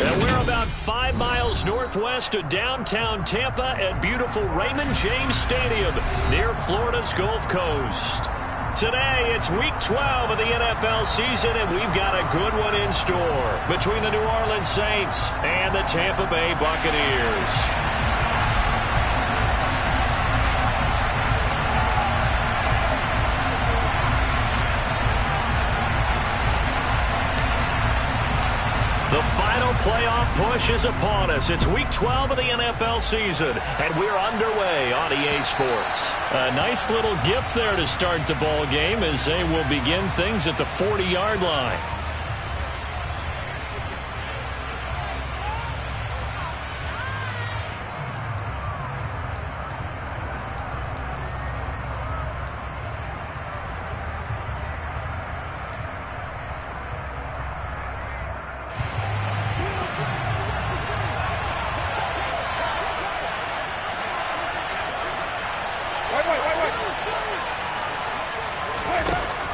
And we're about 5 miles northwest of downtown Tampa at beautiful Raymond James Stadium near Florida's Gulf Coast. Today, it's Week 12 of the NFL season, and we've got a good one in store between the New Orleans Saints and the Tampa Bay Buccaneers. The final playoff push is upon us. It's Week 12 of the NFL season, and we're underway on EA Sports. A nice little gift there to start the ball game as they will begin things at the 40-yard line.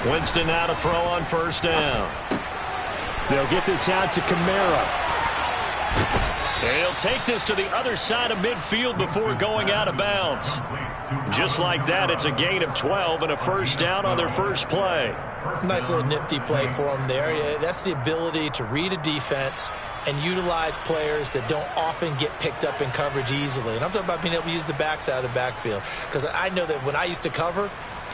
Winston now to throw on first down. They'll get this out to Kamara. He'll take this to the other side of midfield before going out of bounds. Just like that, it's a gain of 12 and a first down on their first play. Nice little nifty play for them there. Yeah, that's the ability to read a defense and utilize players that don't often get picked up in coverage easily. And I'm talking about being able to use the backside of the backfield. Because I know that when I used to cover,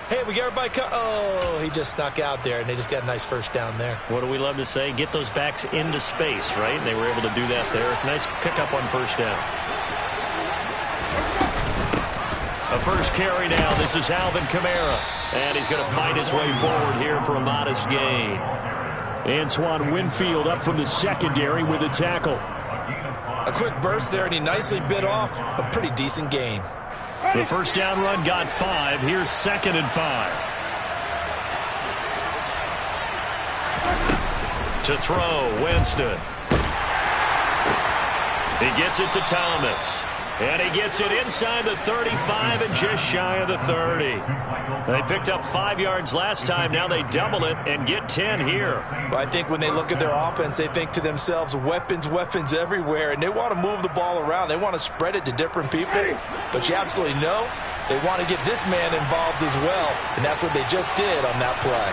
hey, we got everybody oh, he just snuck out there, and they just got a nice first down there. What do we love to say? Get those backs into space, right? And they were able to do that there. Nice pickup on first down. A first carry now. This is Alvin Kamara. And he's going to find his way forward here for a modest gain. Antoine Winfield up from the secondary with a tackle. A quick burst there, and he nicely bit off a pretty decent gain. The first down run got 5. Here's 2nd and 5. To throw, Winston. He gets it to Thomas. And he gets it inside the 35 and just shy of the 30. They picked up 5 yards last time. Now they double it and get 10 here. Well, I think when they look at their offense, they think to themselves, weapons, weapons everywhere. And they want to move the ball around. They want to spread it to different people. But you absolutely know they want to get this man involved as well. And that's what they just did on that play.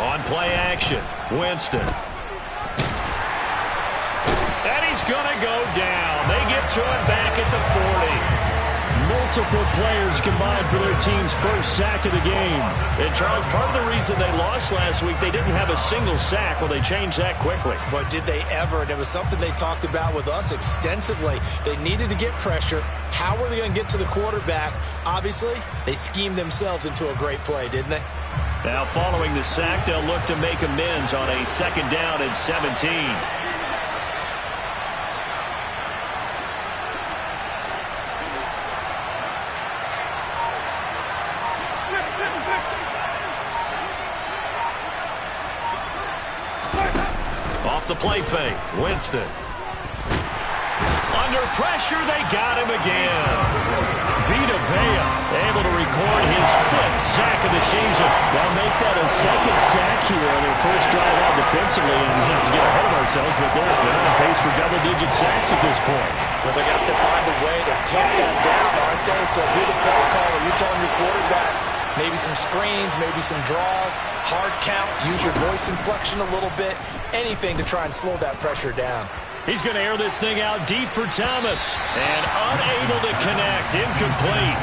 On play action, Winston. And he's going to go down. They get to him back at the 40. Multiple players combined for their team's first sack of the game. And, Charles, part of the reason they lost last week, they didn't have a single sack. Well, they changed that quickly. But did they ever? And it was something they talked about with us extensively. They needed to get pressure. How were they going to get to the quarterback? Obviously, they schemed themselves into a great play, didn't they? Now, following the sack, they'll look to make amends on a 2nd down and 17. The play fake. Winston. Under pressure, they got him again. Vita Vea able to record his 5th sack of the season. They'll make that a 2nd sack here on their first drive out defensively. And we have to get ahead of ourselves, but they're on pace for double-digit sacks at this point. Well, they're going to have to find a way to tamp that down, aren't they? So if you're the play caller, you're telling your quarterback, maybe some screens, maybe some draws, hard count, use your voice inflection a little bit, anything to try and slow that pressure down. He's going to air this thing out deep for Thomas. And unable to connect. Incomplete.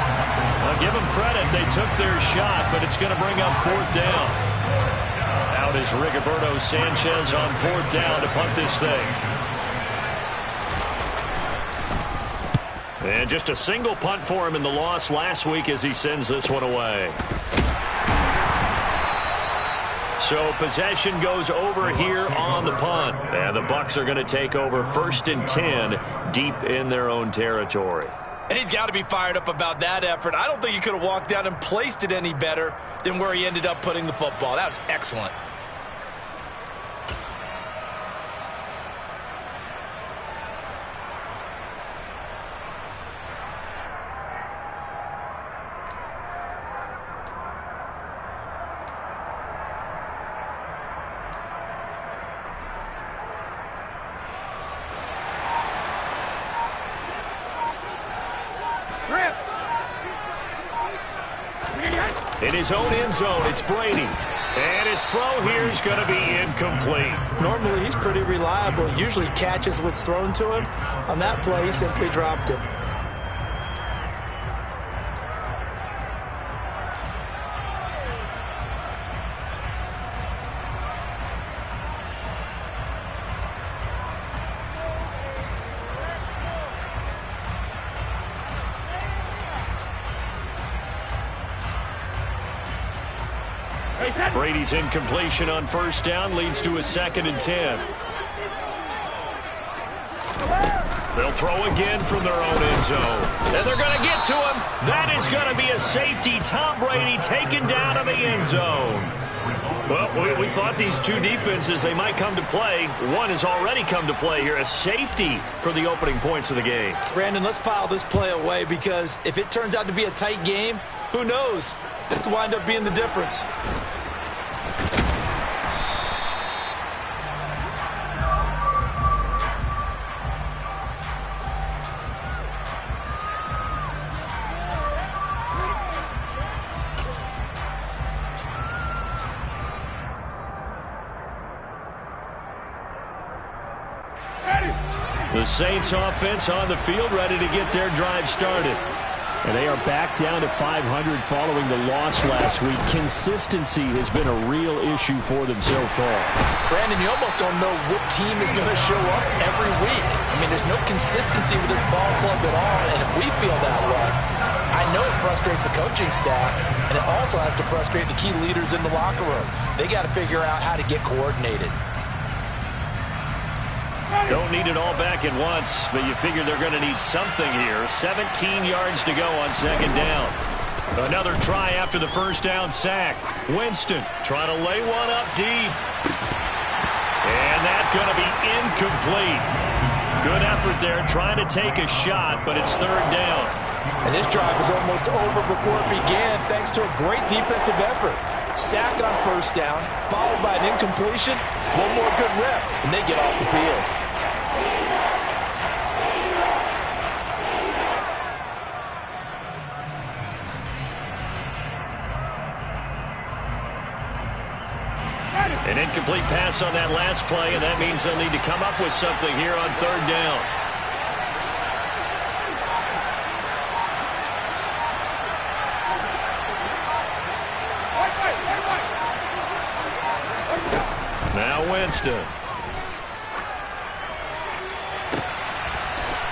I'll give them credit. They took their shot, but it's going to bring up 4th down. Out is Rigoberto Sanchez on 4th down to punt this thing. And just a single punt for him in the loss last week as he sends this one away. So possession goes over here on the punt. And the Bucs are going to take over 1st and 10 deep in their own territory. And he's got to be fired up about that effort. I don't think he could have walked down and placed it any better than where he ended up putting the football. That was excellent. In his own end zone, it's Brady. And his throw here is going to be incomplete. Normally, he's pretty reliable. Usually catches what's thrown to him. On that play, he simply dropped it. Brady's incompletion on first down leads to a 2nd and 10. They'll throw again from their own end zone. And they're going to get to him. That is going to be a safety. Tom Brady taken down to the end zone. Well, we thought these two defenses, they might come to play. One has already come to play here. A safety for the opening points of the game. Brandon, let's file this play away because if it turns out to be a tight game, who knows? This could wind up being the difference. The Saints offense on the field ready to get their drive started. And they are back down to 500 following the loss last week. Consistency has been a real issue for them so far. Brandon, you almost don't know what team is going to show up every week. I mean, there's no consistency with this ball club at all, and if we feel that way, I know it frustrates the coaching staff, and it also has to frustrate the key leaders in the locker room. They got to figure out how to get coordinated. Don't need it all back at once, but you figure they're going to need something here. 17 yards to go on 2nd down. Another try after the first down sack. Winston trying to lay one up deep. And that's going to be incomplete. Good effort there trying to take a shot, but it's 3rd down. And this drive was almost over before it began thanks to a great defensive effort. Sack on first down, followed by an incompletion. One more good rep, and they get off the field. An incomplete pass on that last play, and that means they'll need to come up with something here on 3rd down. Now Winston.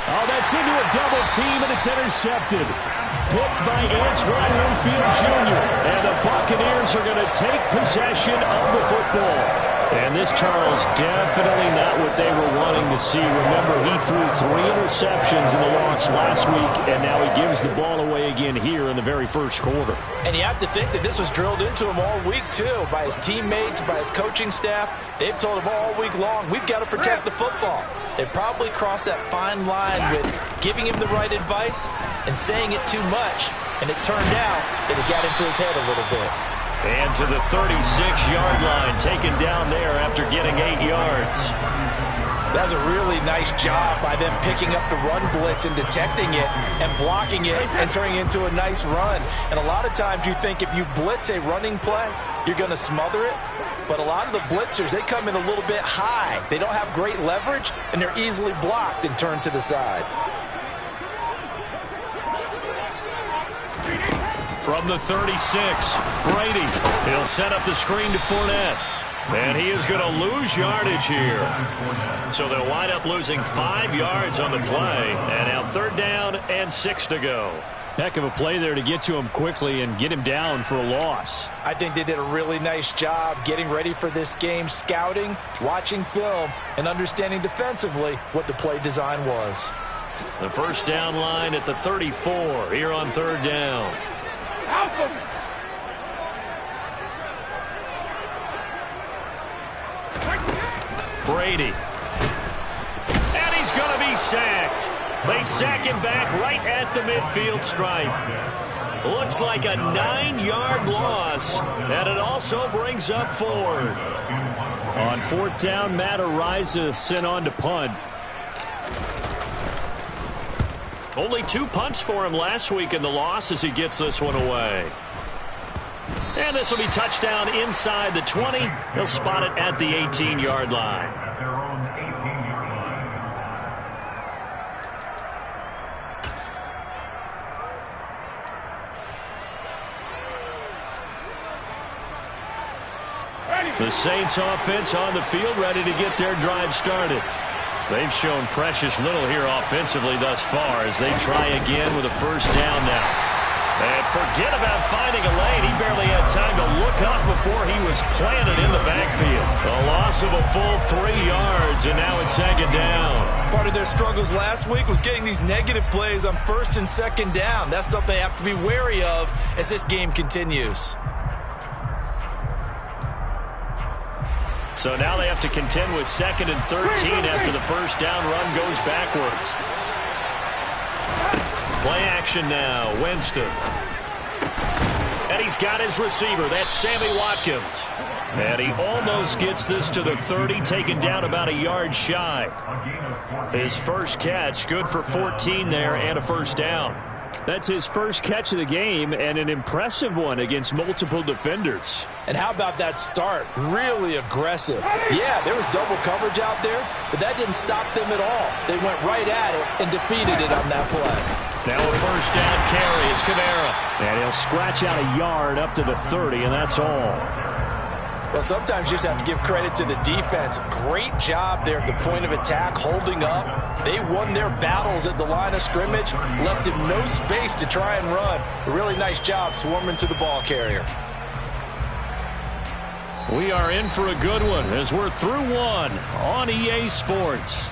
Oh, that's into a double team, and it's intercepted. Picked by Antoine Winfield Jr. And the Buccaneers are going to take possession of the football. And this, Charles, definitely not what they were wanting to see. Remember, he threw 3 interceptions in the loss last week, and now he gives the ball away again here in the very first quarter. And you have to think that this was drilled into him all week, too, by his teammates, by his coaching staff. They've told him all week long, we've got to protect the football. They probably crossed that fine line with giving him the right advice and saying it too much. And it turned out that it got into his head a little bit. And to the 36-yard line, taken down there after getting 8 yards. That was a really nice job by them picking up the run blitz and detecting it and blocking it and turning it into a nice run. And a lot of times you think if you blitz a running play, you're going to smother it. But a lot of the blitzers, they come in a little bit high. They don't have great leverage, and they're easily blocked and turned to the side. From the 36, Brady. He'll set up the screen to Fournette. And he is going to lose yardage here. So they'll wind up losing 5 yards on the play. And now 3rd down and 6 to go. Heck of a play there to get to him quickly and get him down for a loss. I think they did a really nice job getting ready for this game, scouting, watching film, and understanding defensively what the play design was. The first down line at the 34 here on 3rd down. Brady. And he's going to be sacked. They sack him back right at the midfield stripe. Looks like a 9-yard loss, and it also brings up 4th. On 4th down, Matt Araiza sent on to punt. Only 2 punts for him last week in the loss as he gets this one away. And this will be touchdown inside the 20. He'll spot it at the 18-yard line. The Saints offense on the field, ready to get their drive started. They've shown precious little here offensively thus far as they try again with a first down now. And forget about finding a lane. He barely had time to look up before he was planted in the backfield. A loss of a full 3 yards, and now it's second down. Part of their struggles last week was getting these negative plays on first and second down. That's something they have to be wary of as this game continues. So now they have to contend with 2nd and 13 after the first down run goes backwards. Play action now, Winston. And he's got his receiver. That's Sammy Watkins. And he almost gets this to the 30, taken down about a yard shy. His first catch, good for 14 there and a first down. That's his first catch of the game and an impressive one against multiple defenders. And how about that start? Really aggressive. Yeah, there was double coverage out there, but that didn't stop them at all. They went right at it and defeated it on that play. Now a first down carry. It's Kamara. And he'll scratch out a yard up to the 30, and that's all. Well, sometimes you just have to give credit to the defense. Great job there at the point of attack, holding up. They won their battles at the line of scrimmage, left him no space to try and run. A really nice job swarming to the ball carrier. We are in for a good one as we're through one on EA Sports.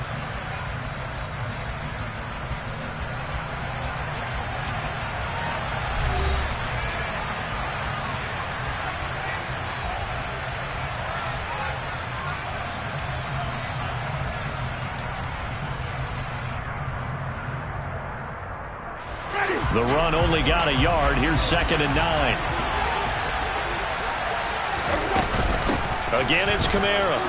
The run only got a yard. Here's 2nd and 9. Again, it's Kamara.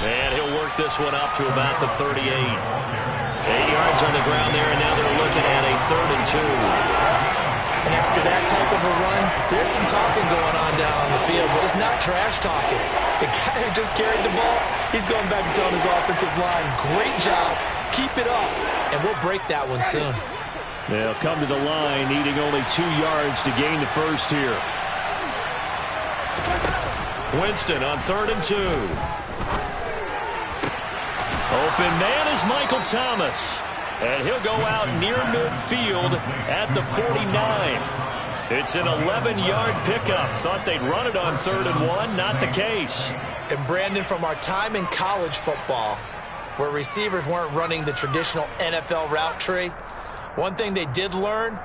And he'll work this one up to about the 38. 8 yards on the ground there, and now they're looking at a 3rd and 2. And after that type of a run, there's some talking going on down on the field, but it's not trash talking. The guy who just carried the ball, he's going back and telling his offensive line, great job, keep it up, and we'll break that one soon. They'll come to the line, needing only 2 yards to gain the first here. Winston on 3rd and 2. Open man is Michael Thomas. And he'll go out near midfield at the 49. It's an 11-yard pickup. Thought they'd run it on 3rd and 1. Not the case. And Brandon, from our time in college football, where receivers weren't running the traditional NFL route tree, one thing they did learn,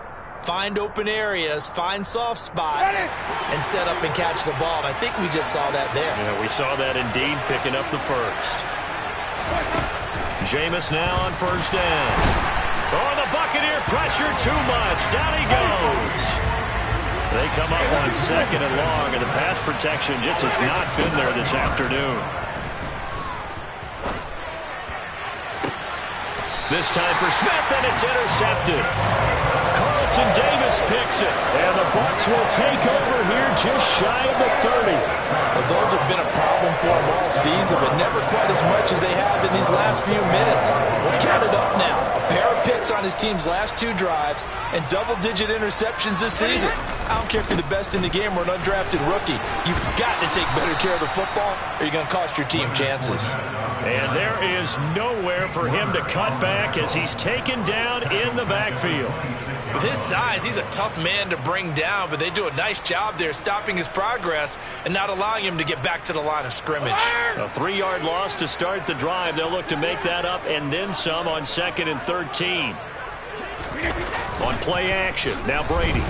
find open areas, find soft spots, and set up and catch the ball. And I think we just saw that there. Yeah, we saw that indeed, picking up the first. Jameis now on first down. Oh, the Buccaneer pressure too much. Down he goes. They come up on 2nd and long, and the pass protection just has not been there this afternoon. This time for Smith, and it's intercepted. Carlton Davis picks it. And the Bucs will take over here just shy of the 30. Well, those have been a problem for them all season, but never quite as much as they have in these last few minutes. Let's count it up now. A pair of picks on his team's last 2 drives and double-digit interceptions this season. I don't care if you're the best in the game or an undrafted rookie. You've got to take better care of the football or you're going to cost your team chances. And there is nowhere for him to cut back as he's taken down in the backfield. With his size, he's a tough man to bring down, but they do a nice job there stopping his progress and not allowing him to get back to the line of scrimmage. A 3-yard loss to start the drive. They'll look to make that up and then some on 2nd and 13. On play action, now Brady.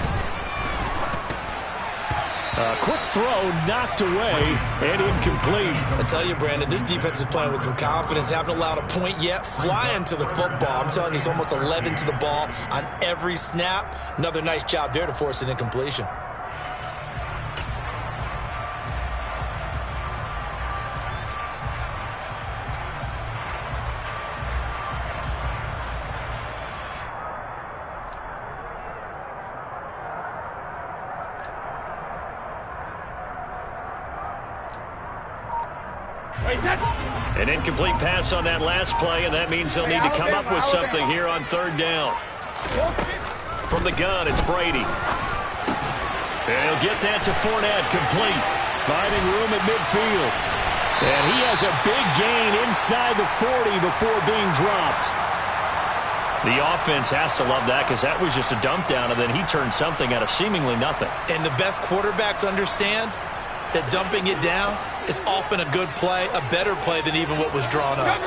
A quick throw knocked away and incomplete. I tell you, Brandon, this defense is playing with some confidence. Haven't allowed a point yet. Flying to the football. I'm telling you, it's almost 11 to the ball on every snap. Another nice job there to force an incompletion. An incomplete pass on that last play, and that means they'll need to come up with something here on third down. From the gun, it's Brady. And he'll get that to Fournette, complete. Finding room at midfield. And he has a big gain inside the 40 before being dropped. The offense has to love that because that was just a dump down, and then he turned something out of seemingly nothing. And the best quarterbacks understand that dumping it down is often a good play, a better play than even what was drawn up.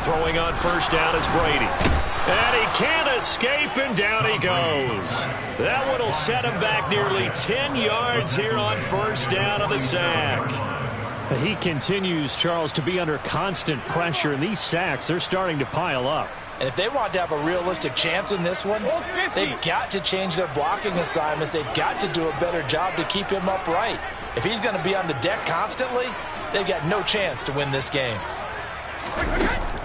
Throwing on first down is Brady. And he can't escape, and down he goes. That one will set him back nearly 10 yards here on first down of the sack. He continues, Charles, to be under constant pressure, and these sacks are starting to pile up. And if they want to have a realistic chance in this one, they've got to change their blocking assignments. They've got to do a better job to keep him upright. If he's going to be on the deck constantly, they've got no chance to win this game.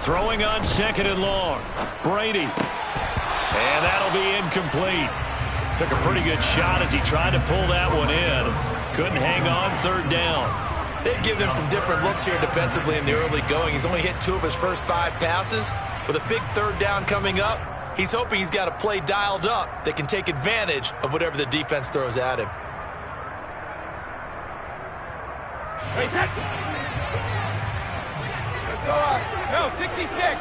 Throwing on second and long. Brady. And that'll be incomplete. Took a pretty good shot as he tried to pull that one in. Couldn't hang on third down. They've given him some different looks here defensively in the early going. He's only hit 2 of his first 5 passes. With a big third down coming up, he's hoping he's got a play dialed up that can take advantage of whatever the defense throws at him. No, 66.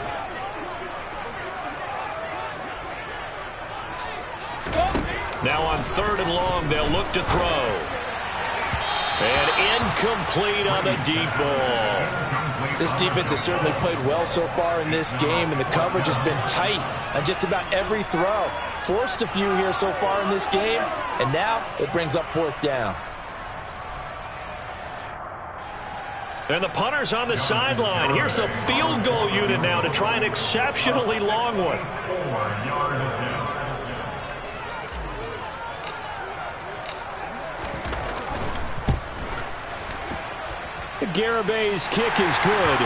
Now on third and long, they'll look to throw. And incomplete on the deep ball. This defense has certainly played well so far in this game, and the coverage has been tight on just about every throw. Forced a few here so far in this game, and now it brings up fourth down. And the punter's on the sideline. Here's the field goal unit now to try an exceptionally long one. Garabay's kick is good.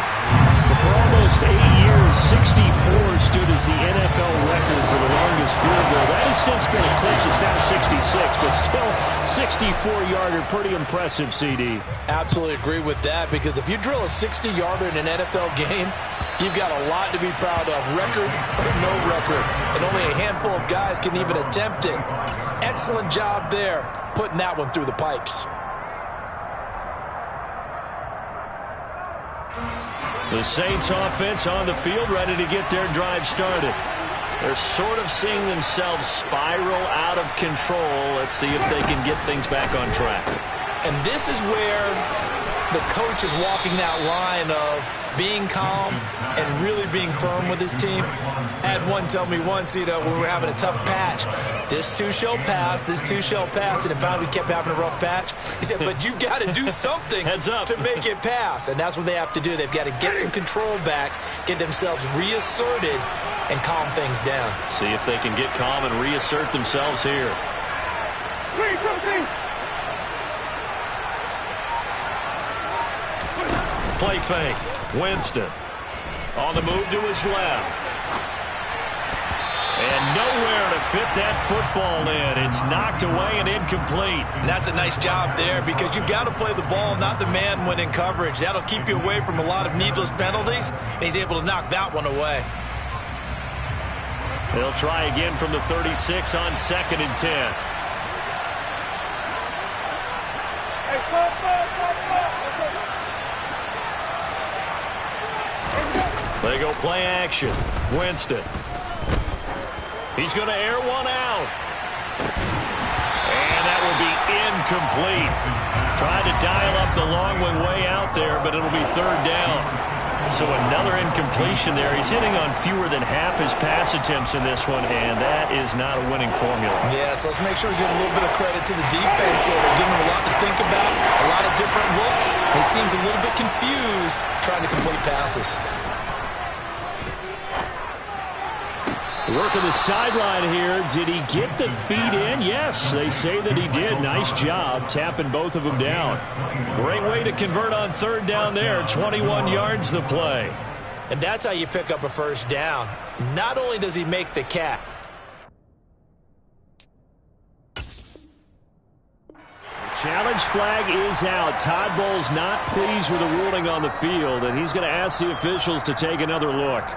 For almost 8 years, 64 stood as the NFL record for the longest field goal. That has since been eclipsed. It's now 66, but still 64-yarder. Pretty impressive, CD. Absolutely agree with that, because if you drill a 60-yarder in an NFL game, you've got a lot to be proud of. Record or no record. And only a handful of guys can even attempt it. Excellent job there, putting that one through the pipes. The Saints offense on the field, ready to get their drive started. They're sort of seeing themselves spiral out of control. Let's see if they can get things back on track. And this is where the coach is walking that line of being calm and really being firm with his team. I had one tell me once, when we were having a tough patch, this too shall pass, this too shall pass, and finally we kept having a rough patch. He said, but you've got to do something to make it pass, and that's what they have to do. They've got to get some control back, get themselves reasserted, and calm things down. See if they can get calm and reassert themselves here. Play fake. Winston on the move to his left. And nowhere to fit that football in. It's knocked away and incomplete. And that's a nice job there, because you've got to play the ball, not the man when in coverage. That'll keep you away from a lot of needless penalties, and he's able to knock that one away. They'll try again from the 36 on 2nd and 10. They go play action. Winston. He's going to air one out. And that will be incomplete. Trying to dial up the long one way out there, but it'll be third down. So another incompletion there. He's hitting on fewer than half his pass attempts in this one, and that is not a winning formula. Yeah, so let's make sure we give a little bit of credit to the defense here. They're giving him a lot to think about, a lot of different looks. He seems a little bit confused trying to complete passes. Working the sideline here. Did he get the feet in? Yes, they say that he did. Nice job tapping both of them down. Great way to convert on third down there. 21 yards the play. And that's how you pick up a first down. Not only does he make the catch. Challenge flag is out. Todd Bowles not pleased with the ruling on the field, and he's going to ask the officials to take another look.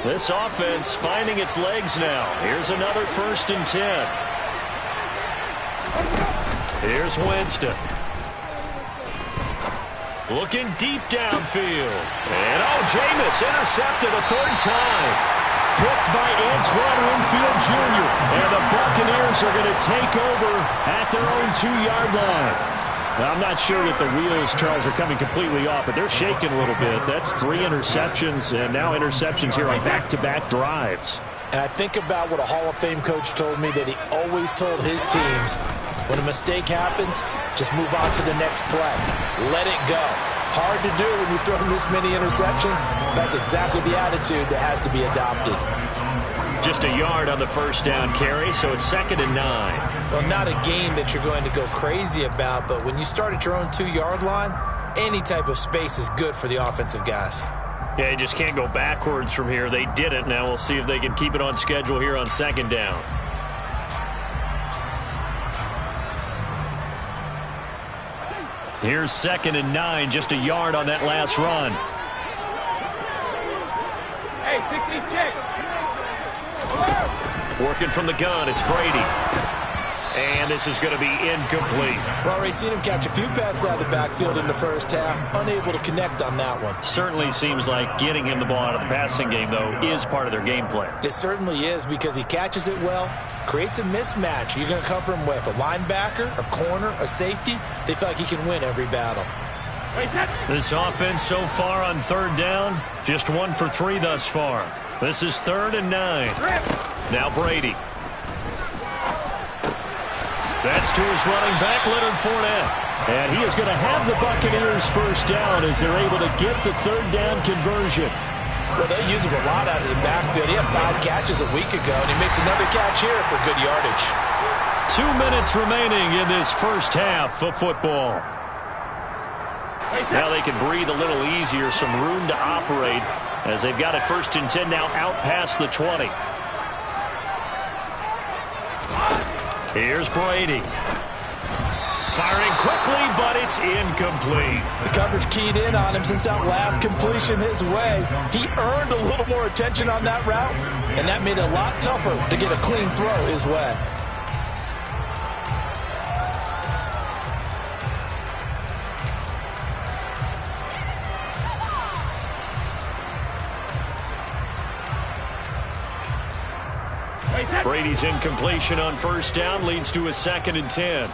This offense finding its legs now. Here's another 1st and 10. Here's Winston. Looking deep downfield. And Jameis intercepted a 3rd time. Picked by Antoine Winfield Jr. And the Buccaneers are going to take over at their own 2-yard line. Now, I'm not sure that the wheels, Charles, are coming completely off, but they're shaking a little bit. That's 3 interceptions, and now interceptions here on back-to-back drives. And I think about what a Hall of Fame coach told me that he always told his teams, when a mistake happens, just move on to the next play. Let it go. Hard to do when you throw this many interceptions. That's exactly the attitude that has to be adopted. Just a yard on the 1st down carry, so it's 2nd and 9. Well, not a game that you're going to go crazy about, but when you start at your own 2-yard line, any type of space is good for the offensive guys. Yeah, you just can't go backwards from here. They did it. Now we'll see if they can keep it on schedule here on 2nd down. Here's 2nd and 9, just a yard on that last run. Hey, 66. Working from the gun, it's Brady. And this is going to be incomplete. Well, already seen him catch a few passes out of the backfield in the 1st half. Unable to connect on that one. Certainly seems like getting him the ball out of the passing game, though, is part of their game plan. It certainly is because he catches it well, creates a mismatch. You're going to cover him with a linebacker, a corner, a safety. They feel like he can win every battle. This offense so far on 3rd down, just 1 for 3 thus far. This is 3rd and 9. Now Brady. That's to his running back, Leonard Fournette. And he is going to have the Buccaneers 1st down as they're able to get the 3rd down conversion. Well, they use him a lot out of the backfield. He had 5 catches a week ago, and he makes another catch here for good yardage. 2 minutes remaining in this 1st half of football. Now they can breathe a little easier, some room to operate as they've got it 1st and 10 now out past the 20. Here's Brady. Firing quickly, but it's incomplete. The coverage keyed in on him since that last completion his way. He earned a little more attention on that route, and that made it a lot tougher to get a clean throw his way. Brady's incompletion on 1st down leads to a 2nd and 10.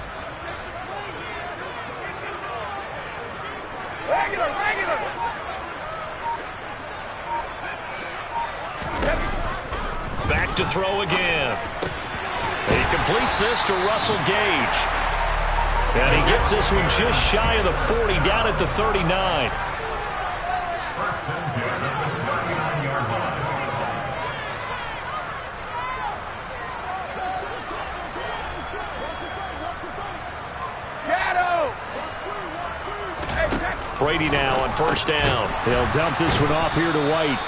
Back to throw again. He completes this to Russell Gage. And he gets this one just shy of the 40, down at the 39. Brady now on 1st down. They'll dump this one off here to White.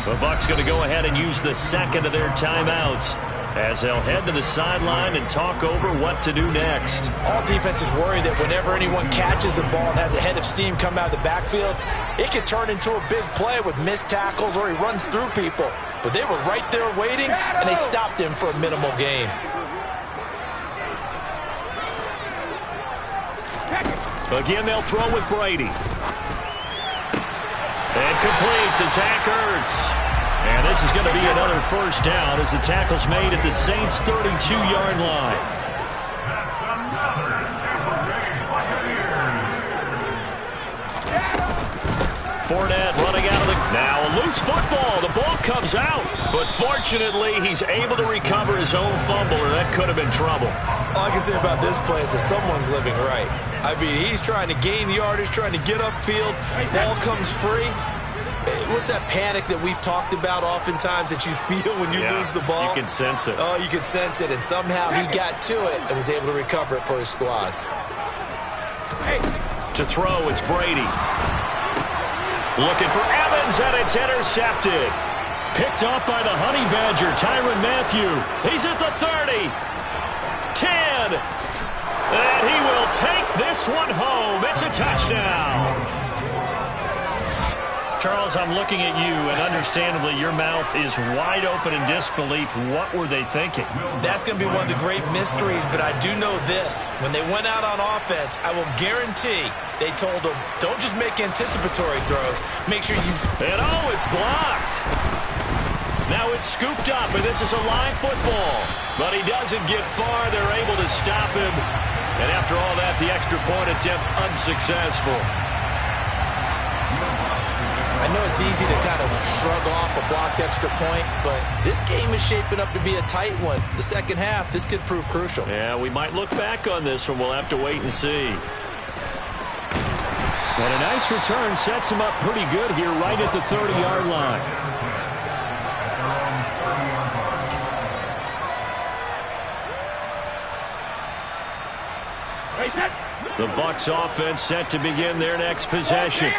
The Bucs going to go ahead and use the 2nd of their timeouts as they'll head to the sideline and talk over what to do next. All defenses worry that whenever anyone catches the ball and has a head of steam come out of the backfield, it can turn into a big play with missed tackles or he runs through people. But they were right there waiting, and they stopped him for a minimal gain. Again, they'll throw with Brady. And complete to Zach Ertz. And this is going to be another 1st down as the tackle's made at the Saints' 32-yard line. Fournette running out of the... Now a loose football. The ball comes out. But fortunately, he's able to recover his own fumble, or that could have been trouble. All I can say about this play is that someone's living right. I mean, he's trying to gain yardage, trying to get upfield. Ball comes free. what's that panic that we've talked about oftentimes that you feel when you lose the ball? You can sense it. Oh, you can sense it, and somehow he got to it and was able to recover it for his squad. To throw, it's Brady. Looking for Evans, and it's intercepted. Picked off by the Honey Badger, Tyrann Mathieu. He's at the 30. 10. And he will take this one home. It's a touchdown. Charles, I'm looking at you, and understandably, your mouth is wide open in disbelief. What were they thinking? That's going to be one of the great mysteries, but I do know this. When they went out on offense, I will guarantee they told them, don't just make anticipatory throws. Make sure you... And oh, it's blocked. Now it's scooped up, and this is a live football. But he doesn't get far. They're able to stop him. And after all that, the extra point attempt unsuccessful. I know it's easy to kind of shrug off a blocked extra point, but this game is shaping up to be a tight one. The second half, this could prove crucial. Yeah, we might look back on this one. We'll have to wait and see. And a nice return sets him up pretty good here right at the 30-yard line. The Bucs offense set to begin their next possession.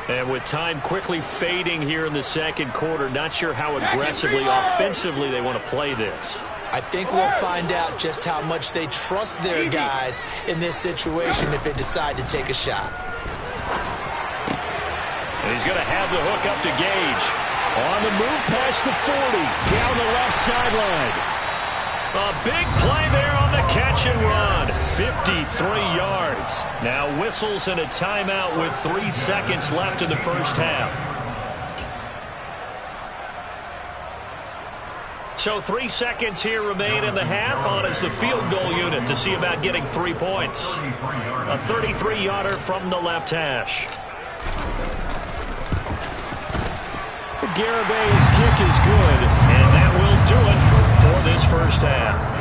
And with time quickly fading here in the second quarter, not sure how aggressively, offensively they want to play this. I think we'll find out just how much they trust their guys in this situation if they decide to take a shot. And he's going to have the hook up to Gage. On the move past the 40, down the left sideline. A big play there on the catch and run. 53 yards. Now whistles and a timeout with 3 seconds left in the first half. So 3 seconds here remain in the half. On is the field goal unit to see about getting 3 points. A 33-yarder from the left hash. Garabay's kick is good. And that will do it for this first half.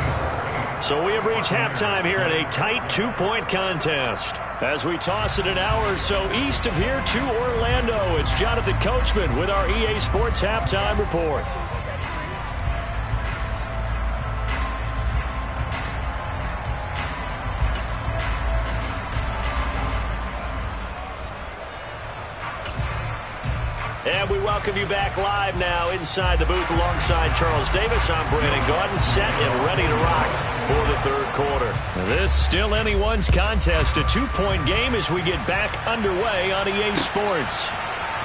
So we have reached halftime here in a tight 2-point contest. As we toss it an hour or so east of here to Orlando, it's Jonathan Coachman with our EA Sports Halftime Report. And we welcome you back live now inside the booth alongside Charles Davis. I'm Brandon Gaudin, set and ready to rock for the third quarter. This still anyone's contest, a 2-point game as we get back underway on EA Sports.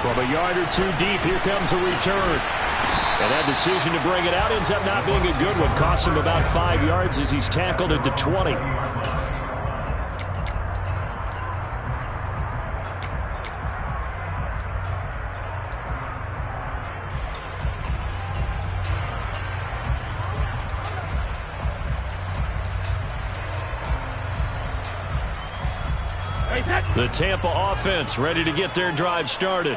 From a yard or two deep, here comes a return. And that decision to bring it out ends up not being a good one. Cost him about 5 yards as he's tackled at the 20. The Tampa offense ready to get their drive started.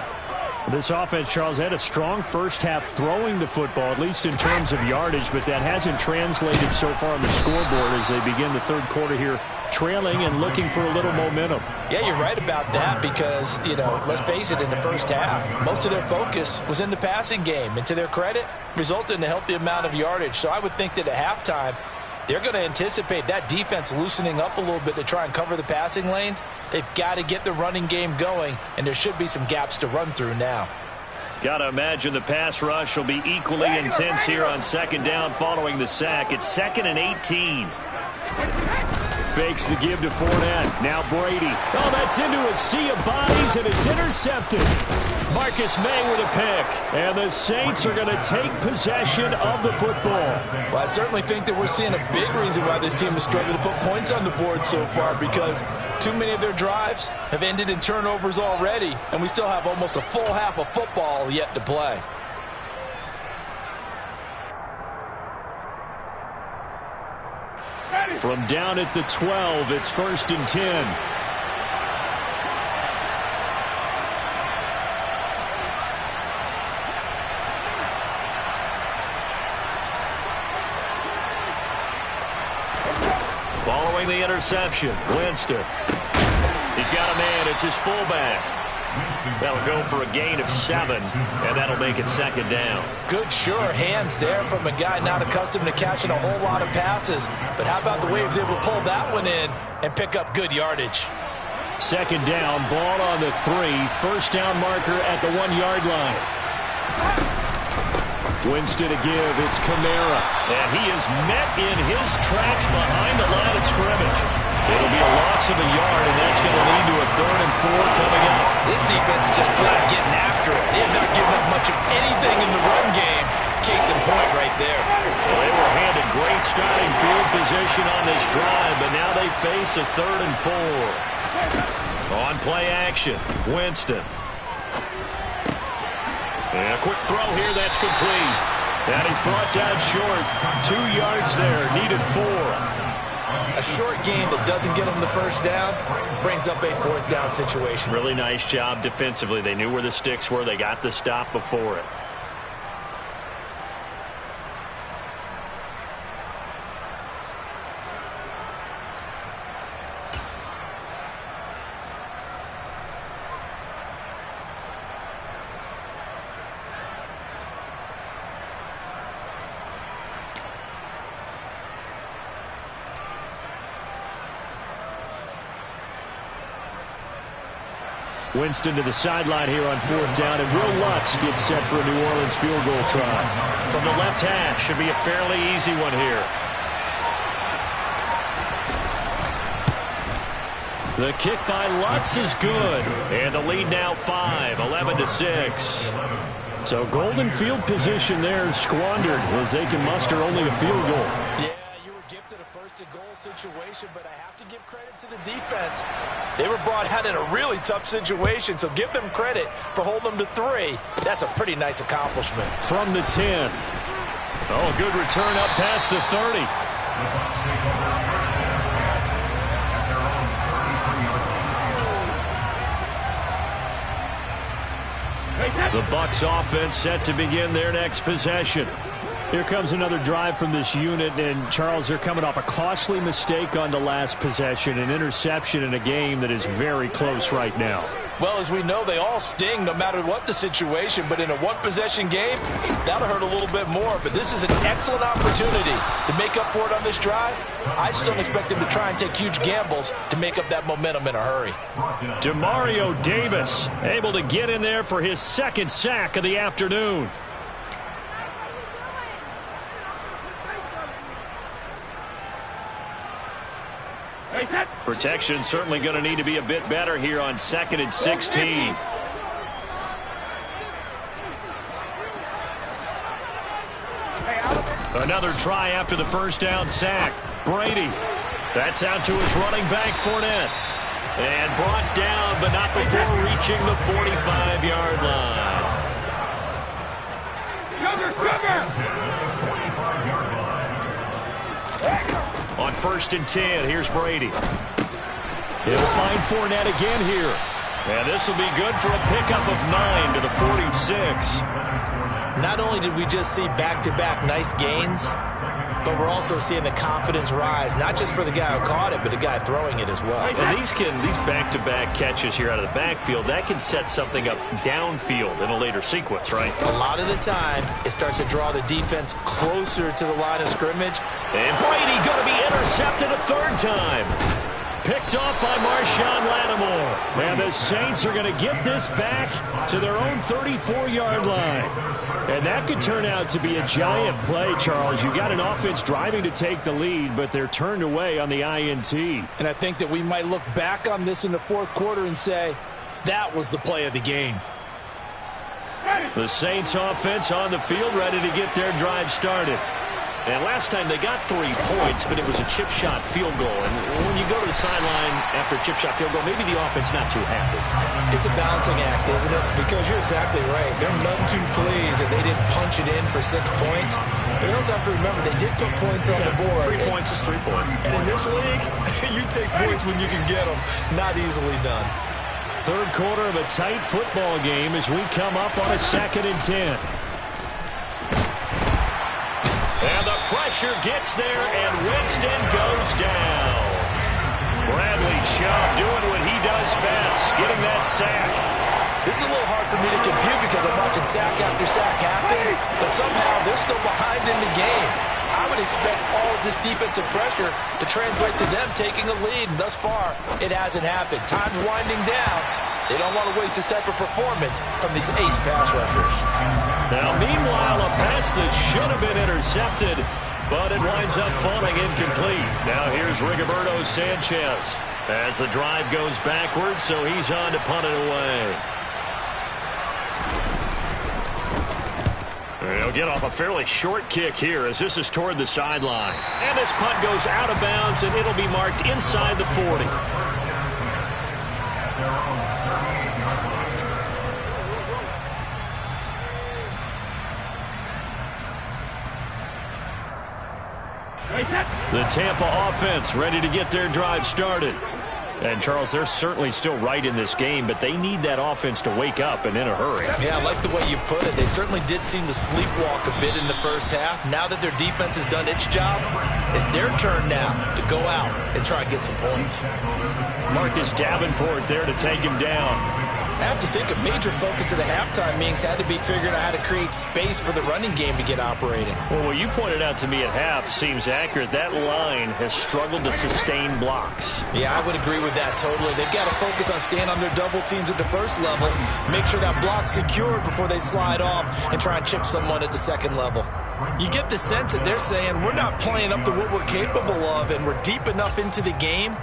This offense, Charles, had a strong first half throwing the football, at least in terms of yardage, but that hasn't translated so far on the scoreboard as they begin the third quarter here, trailing and looking for a little momentum. Yeah, you're right about that because, let's face it, in the first half, most of their focus was in the passing game. And to their credit, resulted in a healthy amount of yardage. So I would think that at halftime, they're going to anticipate that defense loosening up a little bit to try and cover the passing lanes. They've got to get the running game going, and there should be some gaps to run through now. Got to imagine the pass rush will be equally intense here on second down following the sack. It's 2nd and 18. Fakes the give to Fournette. Now Brady. Oh, that's into a sea of bodies, and it's intercepted. Marcus May with a pick. And the Saints are going to take possession of the football. Well, I certainly think that we're seeing a big reason why this team has struggled to put points on the board so far, because too many of their drives have ended in turnovers already, and we still have almost a full half of football yet to play. From down at the 12, it's 1st and 10. Following the interception, Winston. He's got a man. It's his fullback. That'll go for a gain of 7, and that'll make it second down. Good, sure hands there from a guy not accustomed to catching a whole lot of passes. But how about the way he was able to pull that one in and pick up good yardage? Second down, ball on the 3. First down marker at the 1-yard line. Winston to give. It's Kamara. And he is met in his tracks behind the line of scrimmage. It'll be a loss of a yard, and that's going to lead to a 3rd and 4 coming up. This defense is just flat getting after it. They have not given up much of anything in the run game. Case in point right there. Well, they were handed great starting field position on this drive, but now they face a 3rd and 4. On play action, Winston. And a quick throw here, that's complete. And he's brought down short. 2 yards there, needed 4. A short gain that doesn't get them the first down brings up a 4th down situation. Really nice job defensively. They knew where the sticks were. They got the stop before it. Winston to the sideline here on 4th down, and Will Lutz gets set for a New Orleans field goal try. From the left hash, should be a fairly easy one here. The kick by Lutz is good. And the lead now 5, 11-6. So golden field position there squandered as they can muster only a field goal. Yeah, you were gifted a 1st and goal situation, but I have to give credit to the defense. They were brought out in a really tough situation, so give them credit for holding them to 3. That's a pretty nice accomplishment. From the 10. Oh, good return up past the 30. The Bucs offense set to begin their next possession. Here comes another drive from this unit, and Charles, they're coming off a costly mistake on the last possession, an interception in a game that is very close right now. Well, as we know, they all sting no matter what the situation, but in a 1-possession game, that'll hurt a little bit more. But this is an excellent opportunity to make up for it on this drive. I just don't expect them to try and take huge gambles to make up that momentum in a hurry. Demario Davis able to get in there for his 2nd sack of the afternoon. Protection certainly going to need to be a bit better here on 2nd and 16. Another try after the first down sack. Brady. That's out to his running back, Fournette. And brought down, but not before reaching the 45-yard line. On 1st and 10, here's Brady. He'll find Fournette again here. And this will be good for a pickup of 9 to the 46. Not only did we just see back-to-back nice gains, but we're also seeing the confidence rise, not just for the guy who caught it, but the guy throwing it as well. And these back-to-back catches here out of the backfield, that can set something up downfield in a later sequence, right? A lot of the time, it starts to draw the defense closer to the line of scrimmage. And Brady going to be intercepted a 3rd time. Picked off by Marshawn Lattimore. And the Saints are going to get this back to their own 34-yard line. And that could turn out to be a giant play, Charles. You got an offense driving to take the lead, but they're turned away on the INT. And I think that we might look back on this in the 4th quarter and say, that was the play of the game. The Saints offense on the field ready to get their drive started. And last time they got 3 points, but it was a chip shot field goal. And when you go to the sideline after a chip shot field goal, maybe the offense not too happy. It's a balancing act, isn't it? Because you're exactly right. They're none too pleased that they didn't punch it in for 6 points. But you also have to remember, they did put points on the board. 3 points is 3 points. And in this league, you take points when you can get them. Not easily done. 3rd quarter of a tight football game as we come up on a 2nd and 10. And the pressure gets there, and Winston goes down. Bradley Chubb doing what he does best, getting that sack. This is a little hard for me to compute because I'm watching sack after sack happen, but somehow they're still behind in the game. I would expect all of this defensive pressure to translate to them taking a lead, and thus far, it hasn't happened. Time's winding down. They don't want to waste this type of performance from these ace pass rushers. Now, meanwhile, a pass that should have been intercepted, but it winds up falling incomplete. Now here's Rigoberto Sanchez as the drive goes backwards, so he's on to punt it away. They'll get off a fairly short kick here as this is toward the sideline. And this punt goes out of bounds, and it'll be marked inside the 40. The Tampa offense ready to get their drive started. And, Charles, they're certainly still right in this game, but they need that offense to wake up and in a hurry. Yeah, I like the way you put it. They certainly did seem to sleepwalk a bit in the first half. Now that their defense has done its job, it's their turn now to go out and try and get some points. Marcus Davenport there to take him down. I have to think a major focus of the halftime meetings had to be figuring out how to create space for the running game to get operating. Well, what you pointed out to me at half seems accurate. That line has struggled to sustain blocks. Yeah, I would agree with that totally. They've got to focus on staying on their double teams at the first level, make sure that block's secured before they slide off and try and chip someone at the second level. You get the sense that they're saying we're not playing up to what we're capable of, and we're deep enough into the game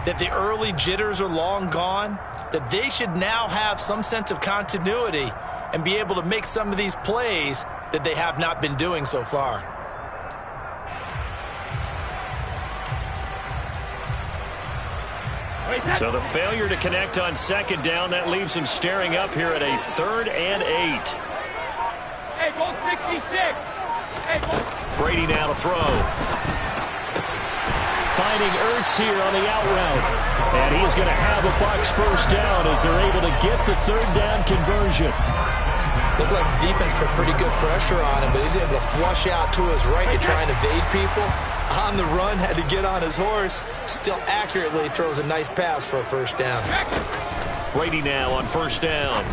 that the early jitters are long gone, that they should now have some sense of continuity and be able to make some of these plays that they have not been doing so far. So the failure to connect on second down, that leaves them staring up here at a 3rd and 8. Hey, goal 66. Hey, goal. Brady now to throw. Finding Ertz here on the out route. And he's going to have a Bucs first down as they're able to get the 3rd down conversion. Looked like the defense put pretty good pressure on him, but he's able to flush out to his right to try and evade people. On the run, had to get on his horse. Still accurately throws a nice pass for a first down. Brady now on first down.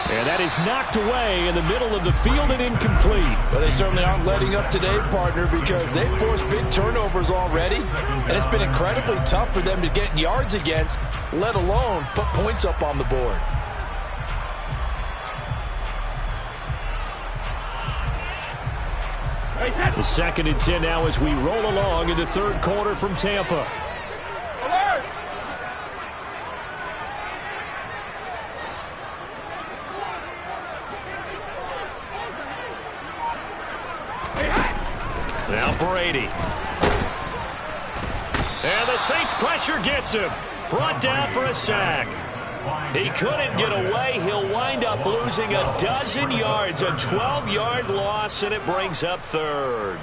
And that is knocked away in the middle of the field and incomplete. Well, they certainly aren't letting up today, partner, because they've forced big turnovers already. And it's been incredibly tough for them to get yards against, let alone put points up on the board. The 2nd and 10 now as we roll along in the 3rd quarter from Tampa. Alert! Now Brady. And the Saints pressure gets him. Brought down for a sack. He couldn't get away. He'll wind up losing a dozen yards. A 12-yard loss, and it brings up 3rd.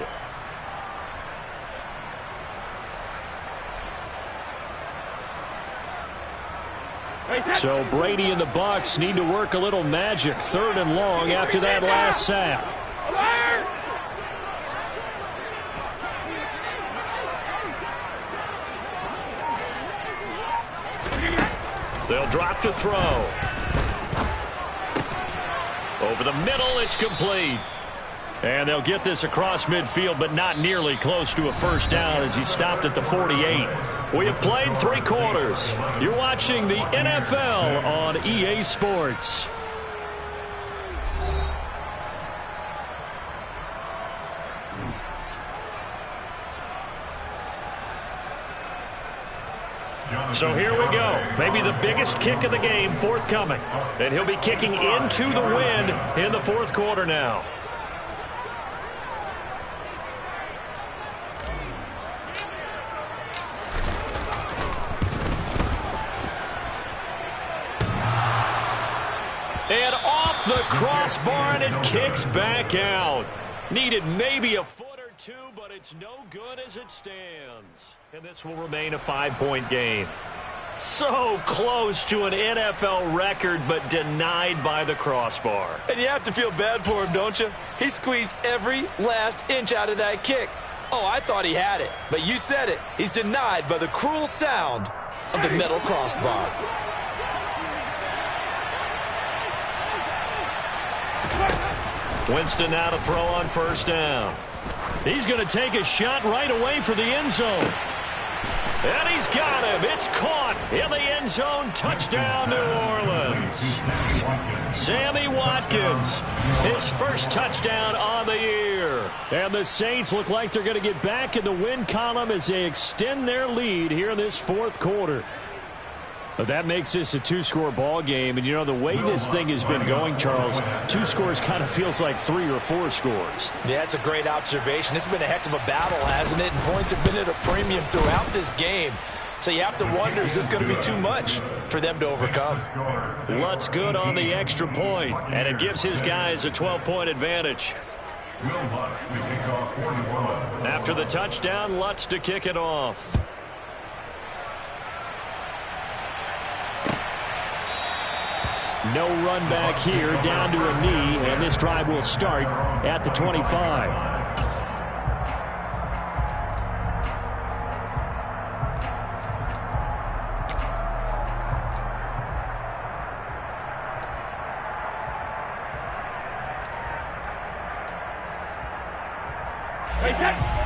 So Brady and the Bucs need to work a little magic. 3rd and long after that last sack. Alert! They'll drop to throw. Over the middle, it's complete. And they'll get this across midfield, but not nearly close to a first down as he stopped at the 48. We have played 3 quarters. You're watching the NFL on EA Sports. So here we go. Maybe the biggest kick of the game forthcoming. And he'll be kicking into the wind in the 4th quarter now. And off the crossbar, and it kicks back out. Needed maybe a foot or two, but it's no good as it stands. And this will remain a 5-point game. So close to an NFL record, but denied by the crossbar. And you have to feel bad for him, don't you? He squeezed every last inch out of that kick. Oh, I thought he had it, but you said it. He's denied by the cruel sound of the metal crossbar. Winston now to throw on first down. He's going to take a shot right away for the end zone. And he's got him. It's caught in the end zone. Touchdown, New Orleans. Sammy Watkins, his first touchdown on the year. And the Saints look like they're going to get back in the win column as they extend their lead here in this fourth quarter. But that makes this a two-score ball game. And, you know, the way this thing has been going, Charles, 2 scores kind of feels like 3 or 4 scores. Yeah, it's a great observation. It's been a heck of a battle, hasn't it? And points have been at a premium throughout this game. So you have to wonder, is this going to be too much for them to overcome? Lutz good on the extra point, and it gives his guys a 12-point advantage. After the touchdown, Lutz to kick it off. No run back here, down to a knee, and this drive will start at the 25.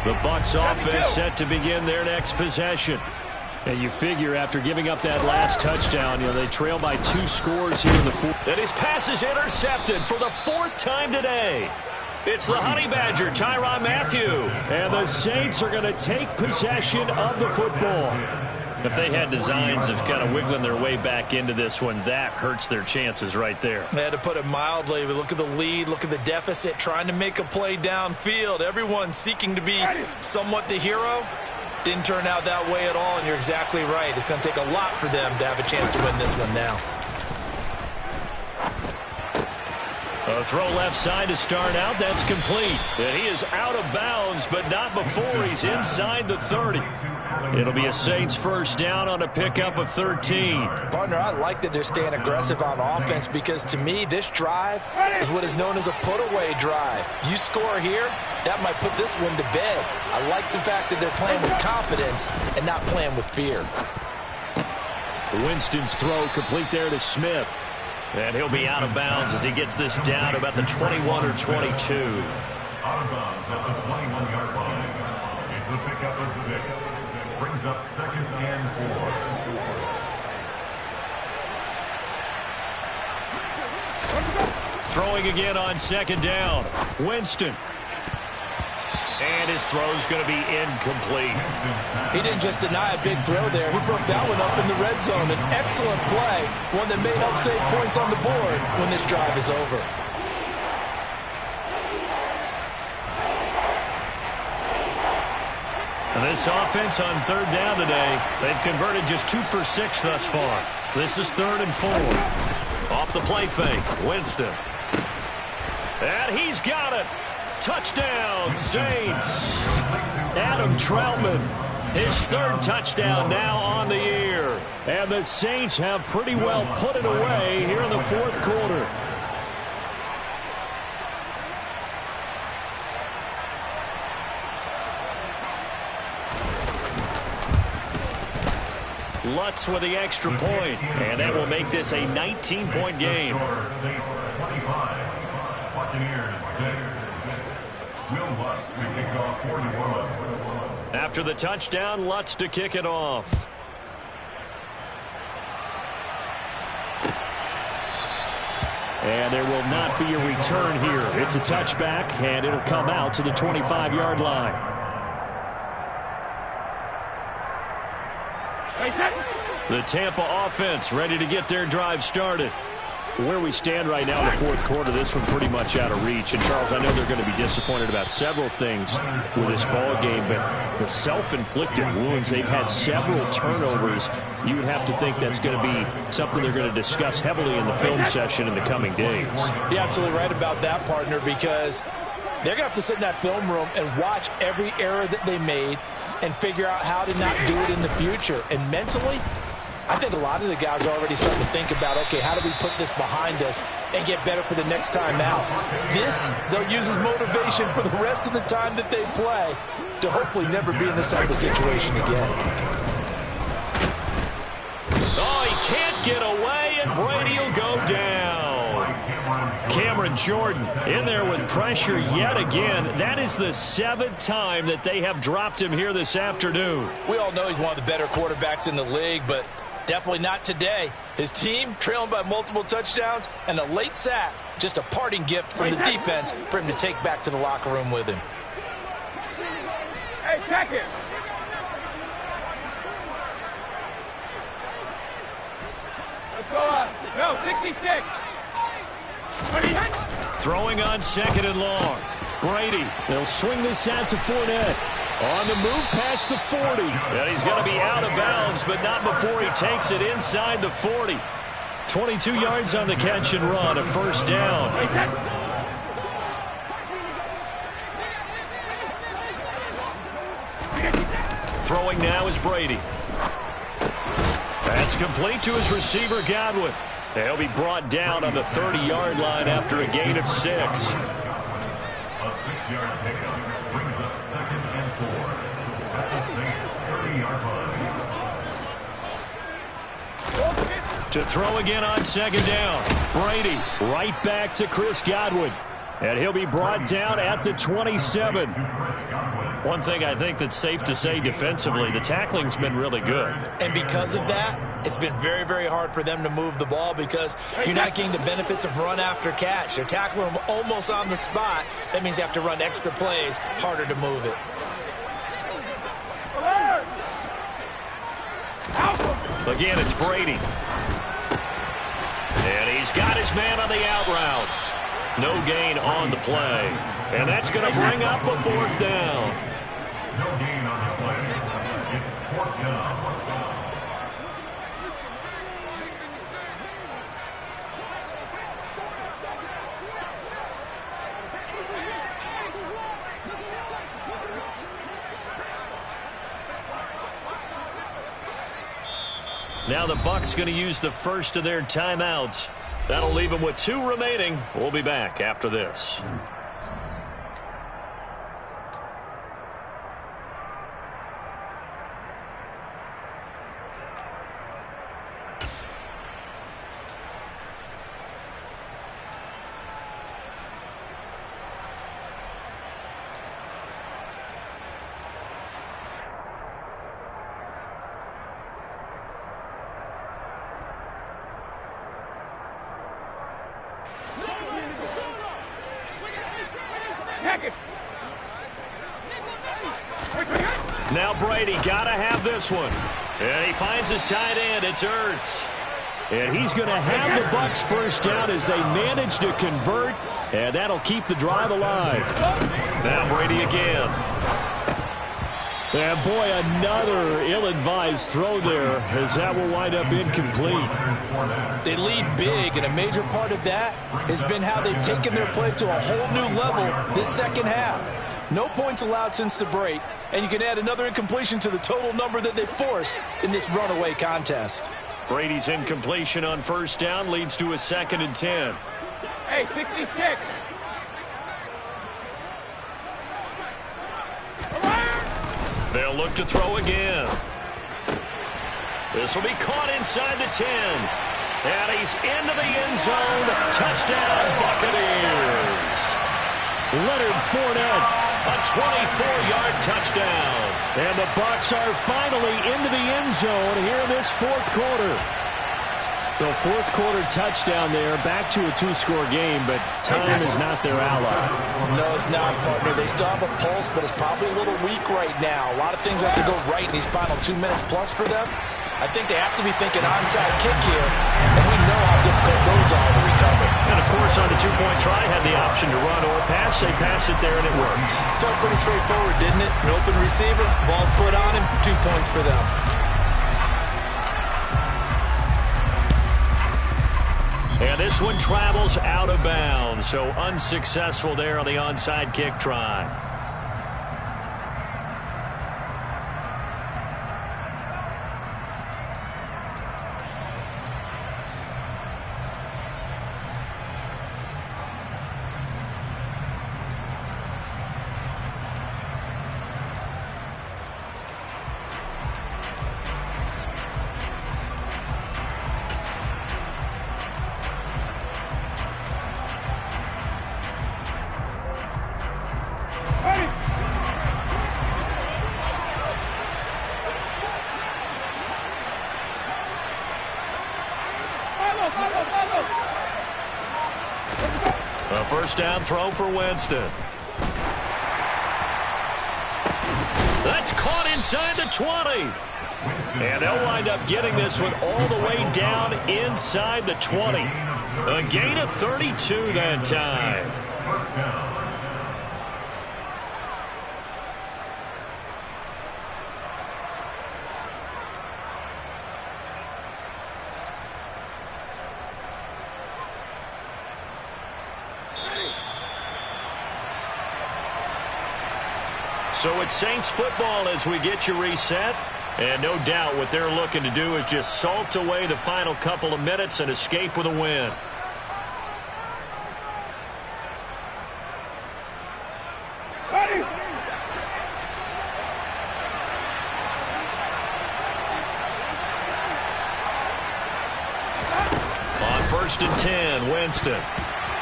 The Bucs offense set to begin their next possession. And you figure after giving up that last touchdown, you know, they trail by 2 scores here in the fourth. And his pass is intercepted for the 4th time today. It's the Honey Badger, Tyrann Mathieu. And the Saints are going to take possession of the football. If they had designs of kind of wiggling their way back into this one, that hurts their chances right there. They had to put it mildly. Look at the lead, look at the deficit, trying to make a play downfield. Everyone seeking to be somewhat the hero. Didn't turn out that way at all, and you're exactly right. It's going to take a lot for them to have a chance to win this one now. A throw left side to start out. That's complete. And he is out of bounds, but not before he's inside the 30. It'll be a Saints first down on a pickup of 13. Partner, I like that they're staying aggressive on offense because, to me, this drive is what is known as a put-away drive. You score here, that might put this one to bed. I like the fact that they're playing with confidence and not playing with fear. Winston's throw complete there to Smith. And he'll be out of bounds as he gets this down to about the 21 or 22. Out of bounds at the 21-yard line. It's the pickup of 6. Brings up 2nd and 4. Throwing again on 2nd down. Winston. And his throw's going to be incomplete. He didn't just deny a big throw there. He broke that one up in the red zone. An excellent play. One that may help save points on the board when this drive is over. And this offense on 3rd down today, they've converted just 2 for 6 thus far. This is 3rd and 4. Off the play fake, Winston. And he's got it. Touchdown, Saints. Adam Troutman, his 3rd touchdown now on the year. And the Saints have pretty well put it away here in the 4th quarter. Lutz with the extra point, and that will make this a 19-point game. Saints 25, Buccaneers 6. Will Lutz to kick off 41. After the touchdown, Lutz to kick it off. And there will not be a return here. It's a touchback, and it'll come out to the 25-yard line. The Tampa offense ready to get their drive started. Where we stand right now in the 4th quarter, this one pretty much out of reach. And, Charles, I know they're going to be disappointed about several things with this ball game, but the self-inflicted wounds, they've had several turnovers. You would have to think that's going to be something they're going to discuss heavily in the film session in the coming days. You're absolutely right about that, partner, because they're going to have to sit in that film room and watch every error that they made and figure out how to not do it in the future. And mentally, I think a lot of the guys are already starting to think about, okay, how do we put this behind us and get better for the next time out? This, they'll use as motivation for the rest of the time that they play to hopefully never be in this type of situation again. Oh, he can't get away, and Brady will go down. Cameron Cameron Jordan in there with pressure yet again. That is the 7th time that they have dropped him here this afternoon. We all know he's one of the better quarterbacks in the league, but definitely not today. His team trailing by multiple touchdowns and a late sack. Just a parting gift from the defense for him to take back to the locker room with him. Hey, check it. Let's go up. No, 66. Throwing on 2nd and long. Brady, they'll swing this out to Fournette. On the move past the 40. And he's going to be out of bounds, but not before he takes it inside the 40. 22 yards on the catch and run, a first down. Throwing now is Brady. That's complete to his receiver, Godwin. He'll be brought down on the 30-yard line after a gain of 6. A 6-yard pickup brings up 2nd and 4 at the Saints' 30-yard line. To throw again on 2nd down. Brady right back to Chris Godwin. And he'll be brought down at the 27. One thing I think that's safe to say defensively, the tackling's been really good. And because of that, it's been very, very hard for them to move the ball because you're not getting the benefits of run after catch. They're tackling them almost on the spot. That means you have to run extra plays, harder to move it. Again, it's Brady. And he's got his man on the out route. No gain on the play. And that's going to bring up a 4th down. No gain on the play. It's 4th down. Now the Bucs going to use the first of their timeouts. That'll leave them with 2 remaining. We'll be back after this. Now Brady got to have this one. And he finds his tight end. It's Ertz. And he's going to have the Bucs first down as they manage to convert. And that'll keep the drive alive. Now Brady again. And boy, another ill-advised throw there as that will wind up incomplete. They lead big, and a major part of that has been how they've taken their play to a whole new level this second half. No points allowed since the break, and you can add another incompletion to the total number that they forced in this runaway contest. Brady's incompletion on first down leads to a 2nd and 10. Hey, 66. They'll look to throw again. This will be caught inside the 10. And he's into the end zone. Touchdown, Buccaneers. Leonard Fournette, a 24-yard touchdown. And the Bucs are finally into the end zone here in this 4th quarter. The 4th quarter touchdown there, back to a 2-score game, but time is not their ally. No, it's not, partner. They still have a pulse, but it's probably a little weak right now. A lot of things have to go right in these final 2 minutes plus for them. I think they have to be thinking onside kick here, and we know how difficult those are to recover. And, of course, on the 2-point try, had the option to run or pass. They pass it there, and it works. Felt pretty straightforward, didn't it? An open receiver, ball's put on him, 2 points for them. And this one travels out of bounds, so unsuccessful there on the onside kick try. first down throw for Winston. That's caught inside the 20. And they'll wind up getting this one all the way down inside the 20. A gain of 32 that time. First down. So it's Saints football as we get you reset. And no doubt what they're looking to do is just salt away the final couple of minutes and escape with a win. Ready. On 1st and 10, Winston.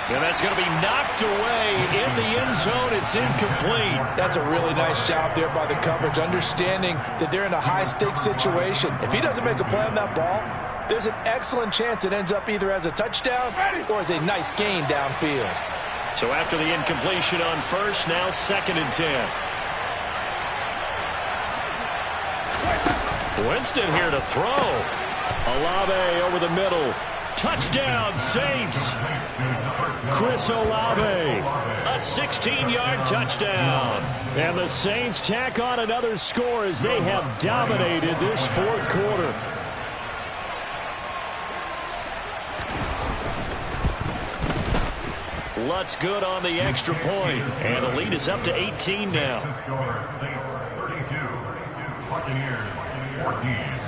And that's going to be knocked away in the end zone. It's incomplete. That's a really nice job there by the coverage, understanding that they're in a high-stakes situation. If he doesn't make a play on that ball, there's an excellent chance it ends up either as a touchdown or as a nice gain downfield. So after the incompletion on 1st, now 2nd and 10. Winston here to throw. Olave over the middle. Touchdown, Saints. Chris Olave, a 16-yard touchdown. And the Saints tack on another score as they have dominated this fourth quarter. Lutz good on the extra point, and the lead is up to 18 now. Saints 32, Buccaneers 14.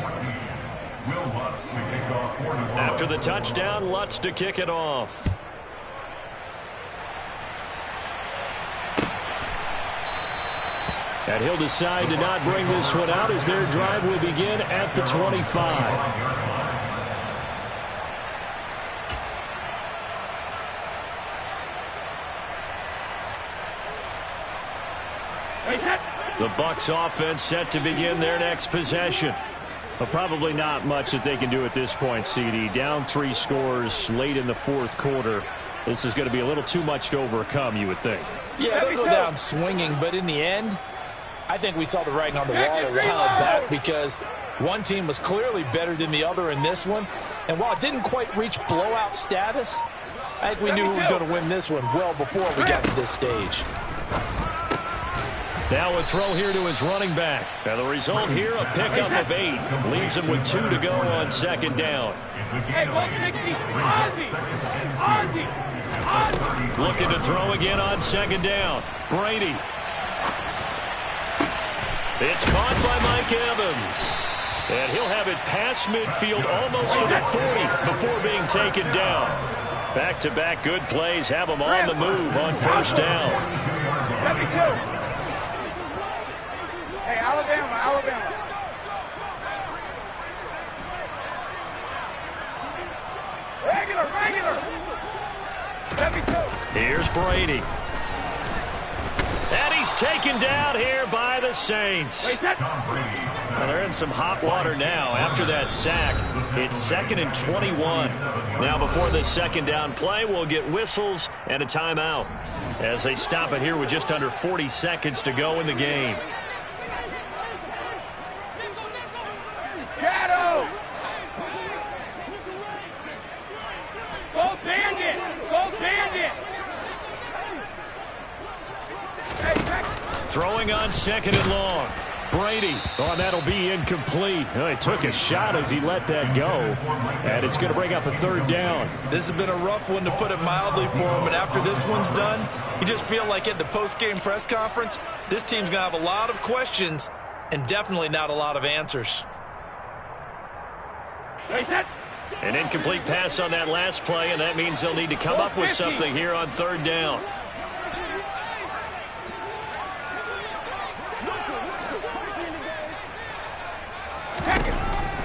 Will Lutz to kick off 41. After the touchdown, Lutz to kick it off. And he'll decide to not bring this one out as their drive will begin at the 25. The Bucs offense set to begin their next possession. Well, probably not much that they can do at this point, CD. Down 3 scores late in the fourth quarter. This is going to be a little too much to overcome, you would think. Yeah, they'll go down swinging, but in the end, I think we saw the writing on the wall a while back because one team was clearly better than the other in this one. And while it didn't quite reach blowout status, I think we knew who was going to win this one well before we got to this stage. Now a throw here to his running back. And the result here, a pickup of 8. Leaves him with 2 to go on 2nd down. Hey, 160. Ozzie. Looking to throw again on 2nd down. Brady. It's caught by Mike Evans. And he'll have it past midfield almost to the 40 before being taken down. Back-to-back good plays have him on the move on 1st down. 72. Hey, Alabama. Regular. 72. Here's Brady. And he's taken down here by the Saints. Well, they're in some hot water now after that sack. It's 2nd and 21. Now before this 2nd down play, we'll get whistles and a timeout as they stop it here with just under 40 seconds to go in the game. Shadow. Go Bandit. Throwing on 2nd and long. Brady. Oh, that'll be incomplete. Oh, he took a shot as he let that go. And it's going to bring up a 3rd down. This has been a rough one, to put it mildly, for him. And after this one's done, you just feel like at the post-game press conference, this team's going to have a lot of questions and definitely not a lot of answers. An incomplete pass on that last play, and that means they'll need to come up with something here on 3rd down.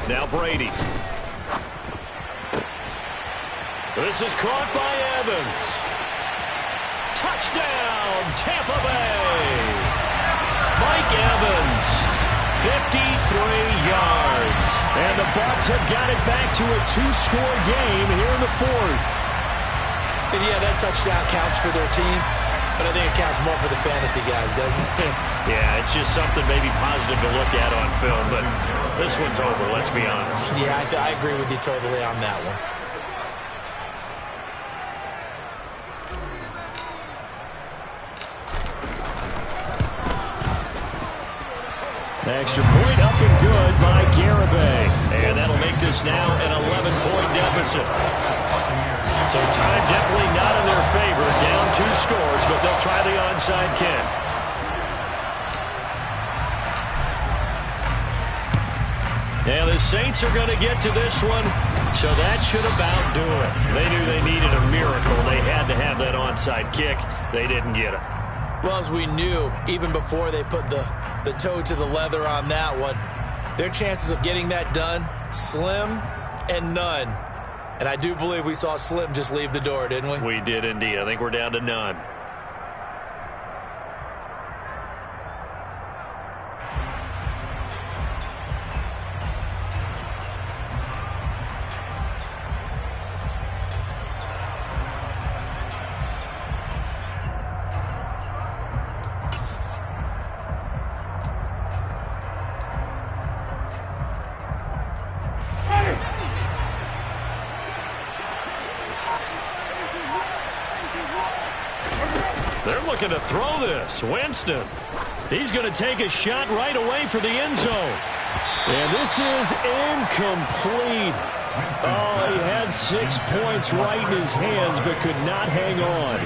Now Brady. This is caught by Evans. Touchdown, Tampa Bay. Mike Evans, 53 yards. And the Bucs have got it back to a 2-score game here in the 4th. And yeah, that touchdown counts for their team, but I think it counts more for the fantasy guys, doesn't it? Yeah, it's just something maybe positive to look at on film, but this one's over, let's be honest. Yeah, I agree with you totally on that one. Extra point up and good by Garibay. And that'll make this now an 11-point deficit. So time definitely not in their favor. Down 2 scores, but they'll try the onside kick. Now the Saints are going to get to this one, so that should about do it. They knew they needed a miracle. They had to have that onside kick. They didn't get it. Well, as we knew, even before they put the toe to the leather on that one, their chances of getting that done, slim and none. And I do believe we saw Slim just leave the door, didn't we? We did indeed. I think we're down to none. They're looking to throw this. Winston. He's going to take a shot right away for the end zone. And this is incomplete. Oh, he had 6 points right in his hands, but could not hang on.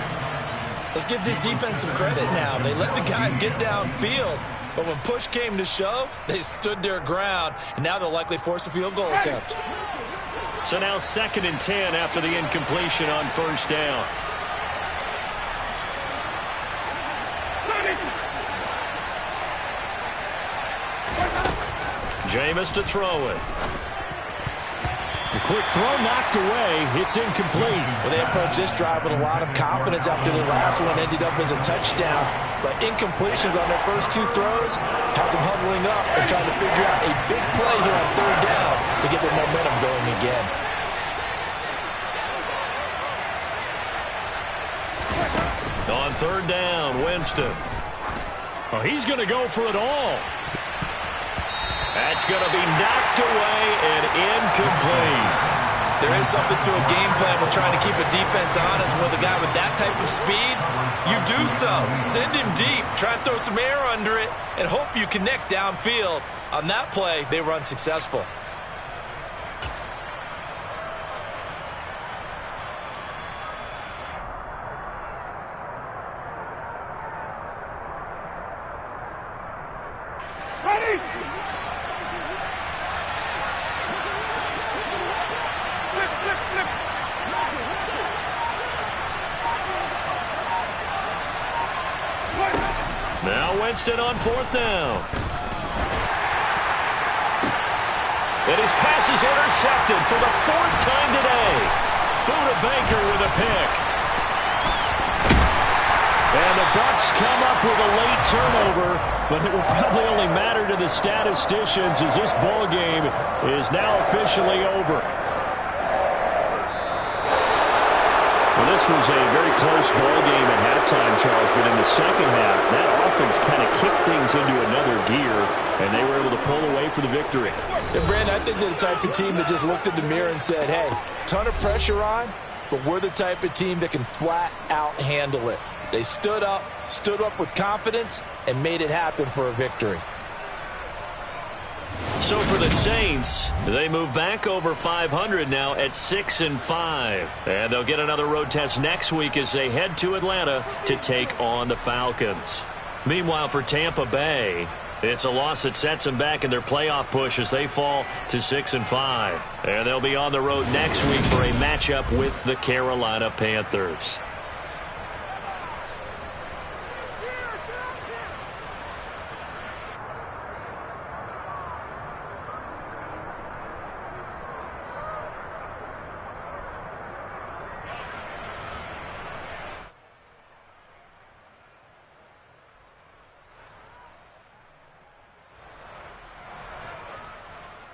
Let's give this defense some credit now. They let the guys get downfield, but when push came to shove, they stood their ground, and now they'll likely force a field goal attempt. So now 2nd and 10 after the incompletion on first down. Jameis to throw it. The quick throw knocked away. It's incomplete. Well, they approached this drive with a lot of confidence after their last one ended up as a touchdown. But incompletions on their first 2 throws has them huddling up and trying to figure out a big play here on 3rd down to get their momentum going again. On 3rd down, Winston. Oh, he's going to go for it all. That's going to be knocked away and incomplete. There is something to a game plan with trying to keep a defense honest. With a guy with that type of speed, you do so. Send him deep, try and throw some air under it, and hope you connect downfield. On that play, they were unsuccessful. Ready? Now Winston on 4th down. And his pass is intercepted for the 4th time today. Buda Baker with a pick. And the Bucs come up with a late turnover, but it will probably only matter to the statisticians as this ball game is now officially over. Well, this was a very close ball game at halftime, Charles, but in the second half, that offense kind of kicked things into another gear, and they were able to pull away for the victory. And Brandon, I think they're the type of team that just looked in the mirror and said, hey, ton of pressure on, but we're the type of team that can flat out handle it. They stood up with confidence, and made it happen for a victory. So for the Saints, they move back over 500 now at 6-5. And they'll get another road test next week as they head to Atlanta to take on the Falcons. Meanwhile, for Tampa Bay, it's a loss that sets them back in their playoff push as they fall to 6-5. And they'll be on the road next week for a matchup with the Carolina Panthers.